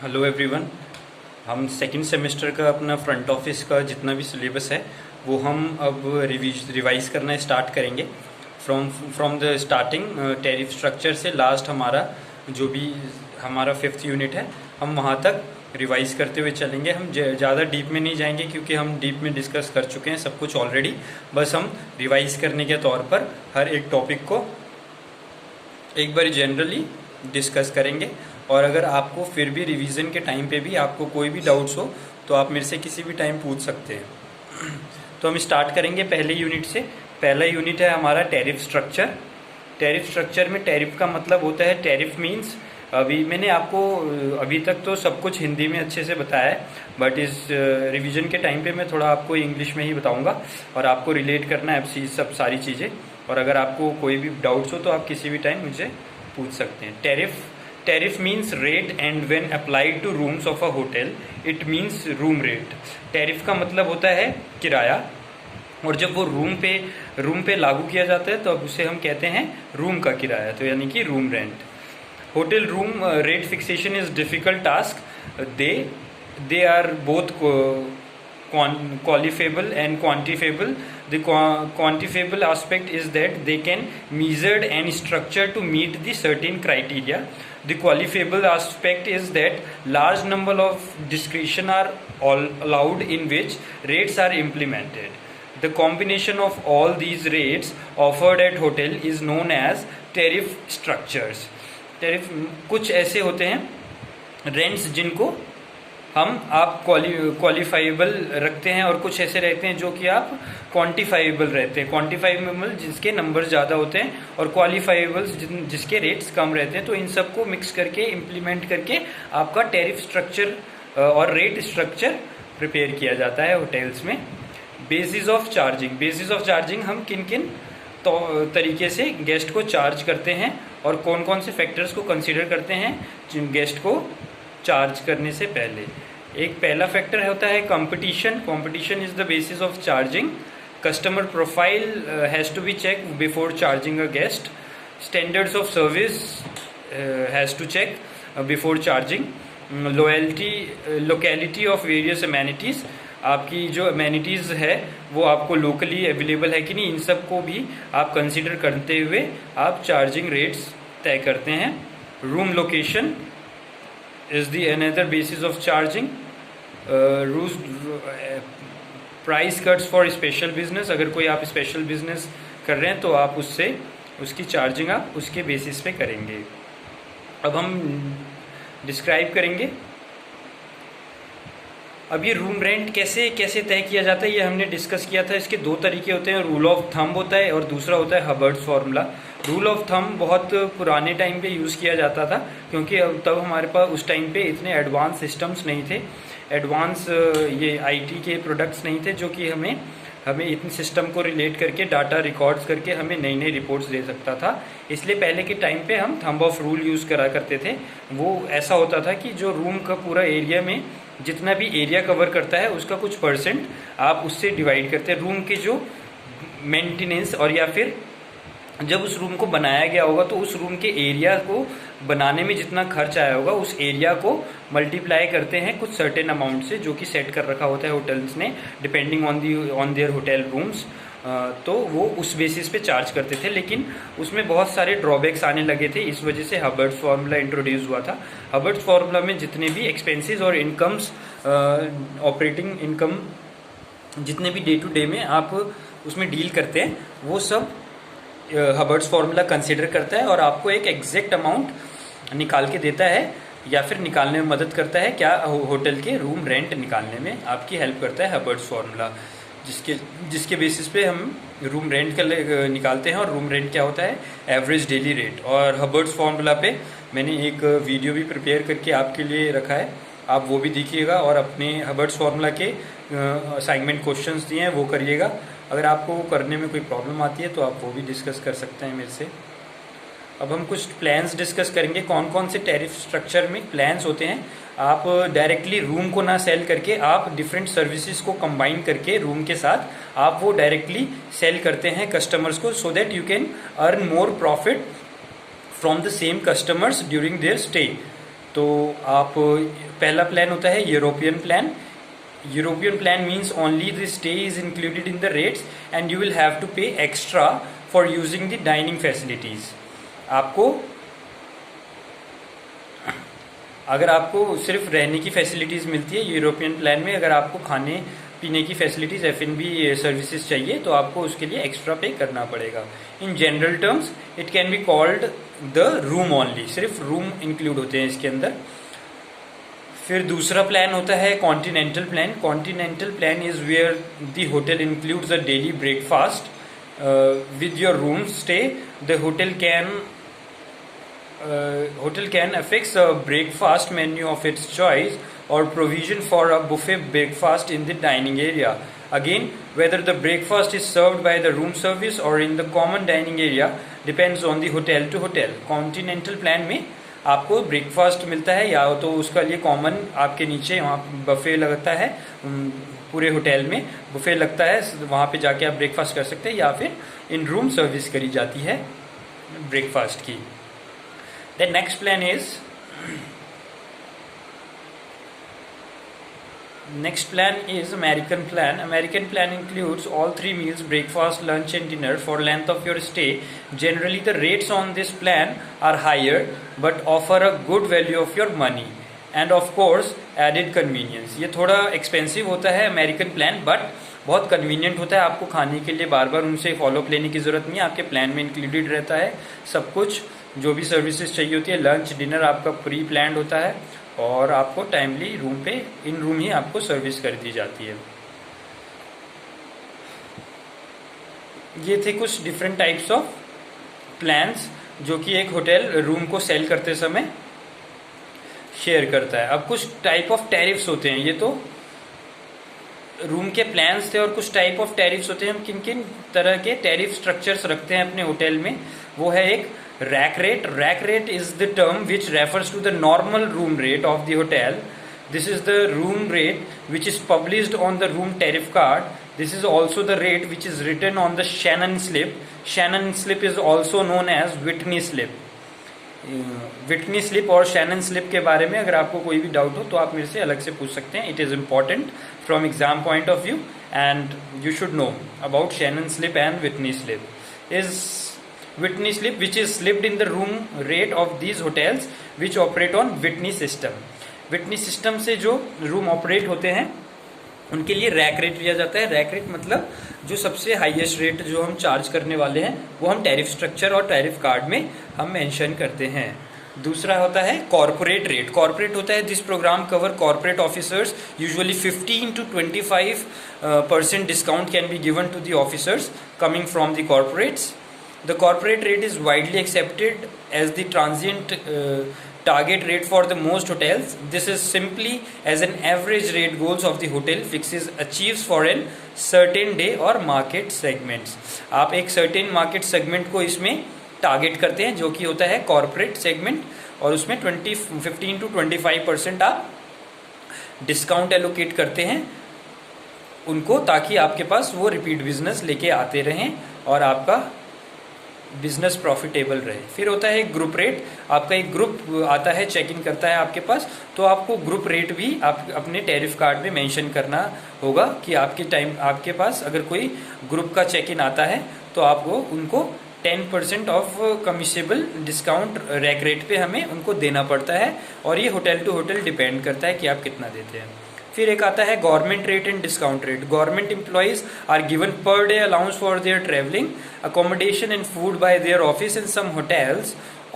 Hello everyone. हम second semester का अपना फ्रंट ऑफिस का जितना भी सिलेबस है वो हम अब रिवाइज करना स्टार्ट करेंगे। From the starting tariff structure से लास्ट हमारा जो भी हमारा 5th यूनिट है हम वहाँ तक रिवाइज करते हुए चलेंगे। हम ज़्यादा डीप में नहीं जाएंगे क्योंकि हम डीप में डिस्कस कर चुके हैं सब कुछ ऑलरेडी। बस हम रिवाइज करने के तौर पर हर एक टॉपिक को एक बार जनरली डिस्कस करेंगे। और अगर आपको फिर भी रिवीजन के टाइम पे भी आपको कोई भी डाउट्स हो तो आप मेरे से किसी भी टाइम पूछ सकते हैं। तो हम स्टार्ट करेंगे पहले यूनिट से। पहला यूनिट है हमारा टैरिफ स्ट्रक्चर। टैरिफ स्ट्रक्चर में टैरिफ का मतलब होता है, टैरिफ मीन्स अभी मैंने आपको अभी तक तो सब कुछ हिंदी में अच्छे से बताया है, बट इस रिवीजन के टाइम पे मैं थोड़ा आपको इंग्लिश में ही बताऊंगा और आपको रिलेट करना है सब सारी चीज़ें। और अगर आपको कोई भी डाउट्स हो तो आप किसी भी टाइम मुझे पूछ सकते हैं। Tariff means rate and when applied to rooms of a hotel it means room rate. Tariff का मतलब होता है किराया, और जब वो रूम पे लागू किया जाता है तो अब उसे हम कहते हैं रूम का किराया, तो यानी कि room rent. Hotel room rate fixation is difficult task. They are both qualifiable and quantifiable. The quantifiable aspect is that they can measured and structured to meet the certain criteria. The qualifiable aspect is that large number of discretion are all allowed in which rates are implemented. The combination of all these rates offered at hotel is known as tariff structures. Tariff कुछ ऐसे होते हैं rents जिनको आप क्वालिफाइबल रखते हैं, और कुछ ऐसे रहते हैं जो कि आप क्वांटिफाइबल रहते हैं। क्वांटिफाइबल जिसके नंबर ज़्यादा होते हैं और क्वालिफाइबल जिसके रेट्स कम रहते हैं। तो इन सबको मिक्स करके इम्प्लीमेंट करके आपका टैरिफ स्ट्रक्चर और रेट स्ट्रक्चर प्रिपेयर किया जाता है होटल्स में। बेसिस ऑफ चार्जिंग हम किन किन तो तरीके से गेस्ट को चार्ज करते हैं और कौन कौन से फैक्टर्स को कंसीडर करते हैं गेस्ट को चार्ज करने से पहले। एक पहला फैक्टर होता है competition is the basis of charging. Customer profile has to be check before charging a guest. Standards of service has to check before charging. Locality of various amenities, आपकी जो अमेनिटीज़ है वो आपको लोकली अवेलेबल है कि नहीं, इन सब को भी आप कंसिडर करते हुए आप चार्जिंग रेट्स तय करते हैं। Room location is the another basis of charging. Price cuts for special business, अगर कोई आप स्पेशल बिजनेस कर रहे हैं तो आप उसकी चार्जिंग आप उसके बेसिस पे करेंगे। अब हम डिस्क्राइब करेंगे अब ये रूम रेंट कैसे तय किया जाता है, ये हमने डिस्कस किया था। इसके दो तरीके होते हैं, रूल ऑफ थंब होता है और दूसरा होता है हबर्ट्स फार्मूला। रूल ऑफ थंब बहुत पुराने टाइम पे यूज़ किया जाता था क्योंकि अब तब हमारे पास उस टाइम पे इतने एडवांस सिस्टम्स नहीं थे, एडवांस ये आईटी के प्रोडक्ट्स नहीं थे जो कि हमें इतने सिस्टम को रिलेट करके डाटा रिकॉर्ड्स करके हमें नई नई रिपोर्ट्स दे सकता था। इसलिए पहले के टाइम पे हम थंब ऑफ रूल यूज़ करा करते थे। वो ऐसा होता था कि जो रूम का पूरा एरिया में जितना भी एरिया कवर करता है उसका कुछ परसेंट आप उससे डिवाइड करते हैं। रूम के जो मेंटेनेंस और या फिर जब उस रूम को बनाया गया होगा तो उस रूम के एरिया को बनाने में जितना खर्च आया होगा उस एरिया को मल्टीप्लाई करते हैं कुछ सर्टेन अमाउंट से जो कि सेट कर रखा होता है होटल्स ने depending on their hotel rooms. तो वो उस बेसिस पे चार्ज करते थे, लेकिन उसमें बहुत सारे ड्रॉबैक्स आने लगे थे। इस वजह से हबर्ट्स फार्मूला इंट्रोड्यूस हुआ था। हबर्ट्स फार्मूला में जितने भी एक्सपेंसेस और इनकम्स, ऑपरेटिंग इनकम जितने भी डे टू डे में आप उसमें डील करते हैं वो सब हबर्ट्स फार्मूला कंसिडर करता है और आपको एक एग्जैक्ट अमाउंट निकाल के देता है या फिर निकालने में मदद करता है। क्या होटल के रूम रेंट निकालने में आपकी हेल्प करता है हबर्ट्स फार्मूला, जिसके बेसिस पे हम रूम रेंट का निकालते हैं। और रूम रेंट क्या होता है, एवरेज डेली रेट। और हबर्ट्स फार्मूला पे मैंने एक वीडियो भी प्रिपेयर करके आपके लिए रखा है, आप वो भी देखिएगा और अपने हबर्ट्स फार्मूला के असाइनमेंट क्वेश्चंस दिए हैं वो करिएगा। अगर आपको करने में कोई प्रॉब्लम आती है तो आप वो भी डिस्कस कर सकते हैं मेरे से। अब हम कुछ प्लान्स डिस्कस करेंगे। कौन कौन से टैरिफ स्ट्रक्चर में प्लान्स होते हैं। आप डायरेक्टली रूम को ना सेल करके आप डिफरेंट सर्विसेज को कंबाइन करके रूम के साथ आप वो डायरेक्टली सेल करते हैं कस्टमर्स को, so that you can earn more profit from the same customers during their stay. तो आप पहला प्लान होता है European plan. European plan means only the stay is included in the rates and you will have to pay extra for using the dining facilities. आपको अगर आपको सिर्फ रहने की फैसिलिटीज़ मिलती है यूरोपियन प्लान में, अगर आपको खाने पीने की फैसिलिटीज़ F&B सर्विसेज चाहिए तो आपको उसके लिए एक्स्ट्रा पे करना पड़ेगा. In general terms it can be called the room only, सिर्फ रूम इंक्लूड होते हैं इसके अंदर. फिर दूसरा प्लान होता है continental plan. Continental plan is where the hotel includes a daily breakfast with your room stay. The hotel can affix a breakfast menu of its choice or provision for a buffet breakfast in the dining area. Again, whether the breakfast is served by the room service or in the common dining area depends on the hotel to hotel. Continental plan में आपको breakfast मिलता है या तो उसका लिए common आपके नीचे वहाँ बफे लगता है, पूरे होटल में बुफे लगता है, वहाँ पे जाके आप ब्रेकफास्ट कर सकते हैं, या फिर इन रूम सर्विस करी जाती है ब्रेकफास्ट की. The next plan is American plan. American plan includes all three meals, breakfast, lunch and dinner for length of your stay. Generally the rates on this plan are higher but offer a good value of your money and of course added convenience. ये थोड़ा expensive होता है American plan, but बहुत convenient होता है. आपको खाने के लिए बार बार उनसे फॉलोअप लेने की ज़रूरत नहीं है, आपके प्लान में इंक्लूडेड रहता है सब कुछ. जो भी सर्विसेज चाहिए होती है, लंच डिनर आपका प्री प्लान्ड होता है और आपको टाइमली रूम पे इन रूम ही आपको सर्विस कर दी जाती है. ये थे कुछ डिफरेंट टाइप्स ऑफ प्लान्स जो कि एक होटल रूम को सेल करते समय शेयर करता है. अब कुछ टाइप ऑफ टैरिफ्स होते हैं. ये तो रूम के प्लान्स थे और कुछ टाइप ऑफ टैरिफ्स होते हैं. हम किन किन तरह के टैरिफ स्ट्रक्चर्स रखते हैं अपने होटल में, वो है एक rack rate. Rack rate is the term which refers to the normal room rate of the hotel. This is the room rate which is published on the room tariff card. This is also the rate which is written on the Shannon slip. Shannon slip is also known as Whitney slip. Whitney slip और Shannon slip के बारे में अगर आपको कोई भी doubt हो तो आप मेरे से अलग से पूछ सकते हैं. It is important from exam point of view and you should know about Shannon slip and Whitney slip. Is Whitney slip which is slipped in the room rate of these hotels which operate on Whitney system. Whitney system से जो room operate होते हैं उनके लिए rack rate लिया जाता है. Rack rate मतलब जो सबसे हाईएस्ट रेट जो हम चार्ज करने वाले हैं वो हम टैरिफ स्ट्रक्चर और टैरिफ कार्ड में हम मेंशन करते हैं. दूसरा होता है कॉर्पोरेट रेट. कॉर्पोरेट होता है this program cover corporate officers. Usually 15 to 25% discount can be given to the officers coming from the corporates. The corporate rate is widely accepted as the transient target rate for the most hotels. This is simply as an average rate goals of the hotel fixes achieves for a certain day or market segments. आप एक certain market segment को इसमें target करते हैं जो कि होता है corporate segment, और उसमें 15 to 25% आप डिस्काउंट एलोकेट करते हैं उनको, ताकि आपके पास वो रिपीट बिजनेस लेके आते रहें और आपका बिजनेस प्रॉफिटेबल रहे. फिर होता है ग्रुप रेट. आपका एक ग्रुप आता है, चेक इन करता है आपके पास, तो आपको ग्रुप रेट भी आप अपने टैरिफ कार्ड में मेंशन करना होगा कि आपके पास अगर कोई ग्रुप का चेक इन आता है तो आपको उनको 10% ऑफ कमिसेबल डिस्काउंट रैक रेट पे हमें उनको देना पड़ता है, और ये होटल टू होटल डिपेंड करता है कि आप कितना देते हैं. फिर एक आता है government rate and discount rate. Government employees are given per day allowance for their travelling, accommodation and food by their office. In some hotels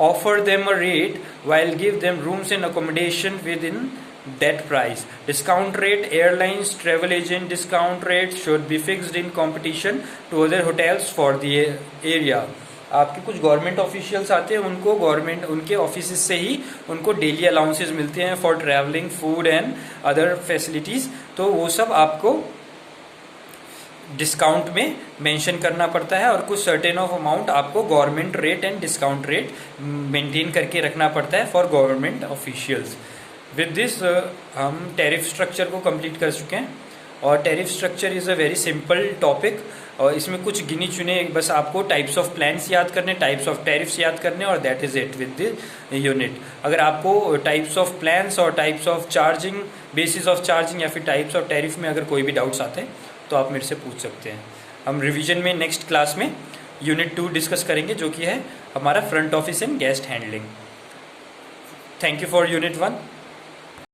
offer them a rate while give them rooms and accommodation within that price. Discount rate, airlines, travel agent discount rate should be fixed in competition to other hotels for the area. आपके कुछ government officials आते हैं, उनको government उनके office से ही उनको daily allowances मिलते हैं for travelling, food and other facilities. तो वो सब आपको डिस्काउंट में मेंशन करना पड़ता है, और कुछ सर्टेन ऑफ अमाउंट आपको government rate and discount rate maintain करके रखना पड़ता है for government officials. With this हम टैरिफ स्ट्रक्चर को कंप्लीट कर चुके हैं. और tariff structure is a very simple topic, और इसमें कुछ गिनी चुने बस आपको टाइप्स ऑफ प्लान्स याद करने, टाइप्स ऑफ टैरिफ्स याद करने, और that is it with the unit. अगर आपको टाइप्स ऑफ प्लान्स और types of charging, basis of charging या फिर टाइप्स ऑफ टैरिफ में अगर कोई भी डाउट्स आते हैं तो आप मेरे से पूछ सकते हैं। हम रिवीजन में नेक्स्ट क्लास में यूनिट 2 डिस्कस करेंगे, जो कि है हमारा front office and guest handling. Thank you for unit 1।